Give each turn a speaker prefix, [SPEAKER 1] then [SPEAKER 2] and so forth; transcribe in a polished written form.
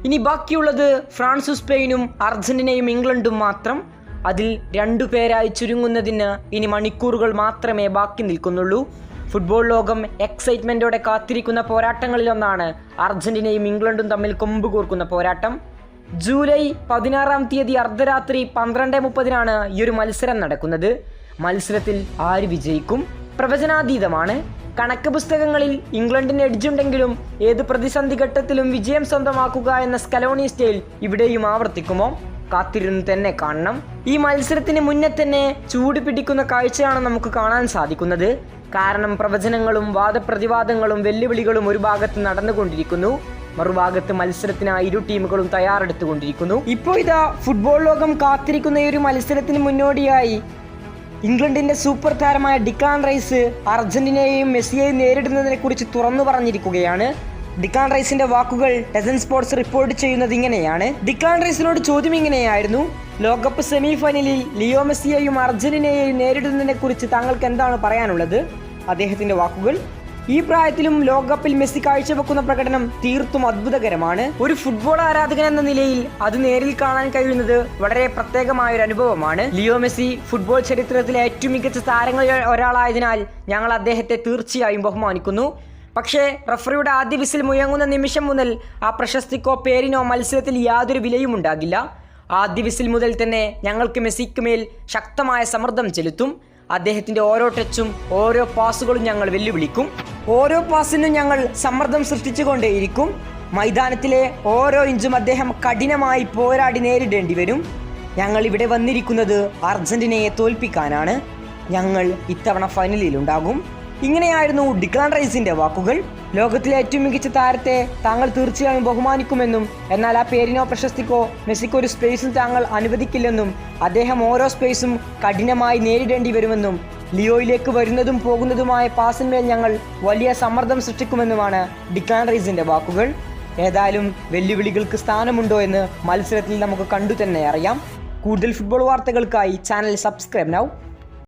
[SPEAKER 1] ഇനി ബാക്കിയുള്ളത് ഫ്രാൻസും സ്പെയിനും അർജന്റീനയും ഇംഗ്ലണ്ടും മാത്രം. അതിൽ 2 പേരായി ചുരുങ്ങുന്നതിന് ഇനി മണിക്കൂറുകൾ മാത്രമേ ബാക്കി നിൽക്കുന്നുള്ളൂ. ഫുട്ബോൾ ലോകം എക്സൈറ്റ്മെൻറ്റോടെ കാത്തിരിക്കുന്ന പോരാട്ടങ്ങളിലൊന്നാണ് അർജന്റീനയും ഇംഗ്ലണ്ടും തമ്മിൽ കൊമ്പ് കോർക്കുന്ന പോരാട്ടം. ജൂലൈ 16-ാം തീയതി അർദ്ധരാത്രി 12:30 ഈ ഒരു മത്സരം നടക്കുന്നത്. മത്സരത്തിൽ ആര് വിജയിക്കും? പ്രവചനാതീതമാണ്. കണക്ക് പുസ്തകങ്ങളിൽ ഇംഗ്ലണ്ടിന് എഡ്ജുണ്ടെങ്കിലും ഏത് പ്രതിസന്ധി ഘട്ടത്തിലും വിജയം സ്വന്തമാക്കുക എന്ന സ്കലോണി സ്റ്റൈൽ ഇവിടെയും ആവർത്തിക്കുമോ? കാത്തിരുന്ന് തന്നെ കാണണം. ഈ മത്സരത്തിന് മുന്നേ തന്നെ ചൂട് പിടിക്കുന്ന കാഴ്ചയാണ് നമുക്ക് കാണാൻ സാധിക്കുന്നത്. കാരണം പ്രവചനങ്ങളും വാദപ്രതിവാദങ്ങളും വെല്ലുവിളികളും ഒരു ഭാഗത്ത് നടന്നുകൊണ്ടിരിക്കുന്നു, മറുഭാഗത്ത് മത്സരത്തിനായി ഇരു ടീമുകളും തയ്യാറെടുത്തുകൊണ്ടിരിക്കുന്നു. ഇപ്പോൾ ഇതാ ഫുട്ബോൾ ലോകം കാത്തിരിക്കുന്ന ഈ ഒരു മത്സരത്തിന് മുന്നോടിയായി ഇംഗ്ലണ്ടിന്റെ സൂപ്പർ താരമായ ഡിക്ലാൻ റൈസ് അർജന്റീനയെയും മെസ്സിയെയും നേരിടുന്നതിനെ കുറിച്ച് തുറന്നു പറഞ്ഞിരിക്കുകയാണ്. ഡിക്ലാൻ റൈസിന്റെ വാക്കുകൾ ടെസൻ സ്പോർട്സ് റിപ്പോർട്ട് ചെയ്യുന്നത് ഇങ്ങനെയാണ്. ഡിക്ലാൻ റൈസിനോട് ചോദ്യം ഇങ്ങനെയായിരുന്നു: ലോകകപ്പ് സെമി ഫൈനലിൽ ലിയോ മെസ്സിയെയും അർജന്റീനയെയും നേരിടുന്നതിനെ കുറിച്ച് താങ്കൾക്ക് എന്താണ് പറയാനുള്ളത്? അദ്ദേഹത്തിന്റെ വാക്കുകൾ: ഈ പ്രായത്തിലും ലോകകപ്പിൽ മെസ്സി കാഴ്ചവെക്കുന്ന പ്രകടനം തീർത്തും അത്ഭുതകരമാണ്. ഒരു ഫുട്ബോൾ ആരാധകൻ എന്ന നിലയിൽ അത് നേരിൽ കാണാൻ കഴിയുന്നത് വളരെ പ്രത്യേകമായ ഒരു അനുഭവമാണ്. ലിയോ മെസ്സി ഫുട്ബോൾ ചരിത്രത്തിലെ ഏറ്റവും മികച്ച താരങ്ങളിൽ ഒരാളായതിനാൽ ഞങ്ങൾ അദ്ദേഹത്തെ തീർച്ചയായും ബഹുമാനിക്കുന്നു. പക്ഷേ റഫറിയുടെ ആദ്യ വിസിൽ മുഴങ്ങുന്ന നിമിഷം മുതൽ ആ പ്രശസ്തിക്കോ പേരിനോ മത്സരത്തിൽ യാതൊരു വിലയും ഉണ്ടാകില്ല. ആദ്യ വിസിൽ മുതൽ തന്നെ ഞങ്ങൾക്ക് മെസ്സിക്ക് മേൽ ശക്തമായ സമ്മർദ്ദം ചെലുത്തും. അദ്ദേഹത്തിൻ്റെ ഓരോ ടച്ചും ഓരോ പാസുകളും ഞങ്ങൾ വെല്ലുവിളിക്കും. ഓരോ പാസിനും ഞങ്ങൾ സമ്മർദ്ദം സൃഷ്ടിച്ചുകൊണ്ടേയിരിക്കും. മൈതാനത്തിലെ ഓരോ ഇഞ്ചും അദ്ദേഹം കഠിനമായി പോരാടി നേരിടേണ്ടി വരും. ഞങ്ങൾ ഇവിടെ വന്നിരിക്കുന്നത് അർജന്റീനയെ തോൽപ്പിക്കാനാണ്. ഞങ്ങൾ ഇത്തവണ ഫൈനലിലുണ്ടാകും. ഇങ്ങനെയായിരുന്നു ഡിക്ലാൻ റൈസിന്റെ വാക്കുകൾ. ലോകത്തിലെ ഏറ്റവും മികച്ച താരത്തെ താങ്കൾ തീർച്ചയായും ബഹുമാനിക്കുമെന്നും എന്നാൽ ആ പേരിനോ പ്രശസ്തിക്കോ മെസ്സിക്ക് ഒരു സ്പേസും താങ്കൾ അനുവദിക്കില്ലെന്നും അദ്ദേഹം ഓരോ സ്പേസും കഠിനമായി നേരിടേണ്ടി വരുമെന്നും ലിയോയിലേക്ക് വരുന്നതും പോകുന്നതുമായ പാസിന്മേൽ ഞങ്ങൾ വലിയ സമ്മർദ്ദം സൃഷ്ടിക്കുമെന്നുമാണ് ഡിക്ലാൻ റൈസിന്റെ വാക്കുകൾ. ഏതായാലും വെല്ലുവിളികൾക്ക് സ്ഥാനമുണ്ടോ എന്ന് മത്സരത്തിൽ നമുക്ക് കണ്ടു തന്നെ അറിയാം. കൂടുതൽ ഫുട്ബോൾ വാർത്തകൾക്കായി ചാനൽ സബ്സ്ക്രൈബ് നൗ.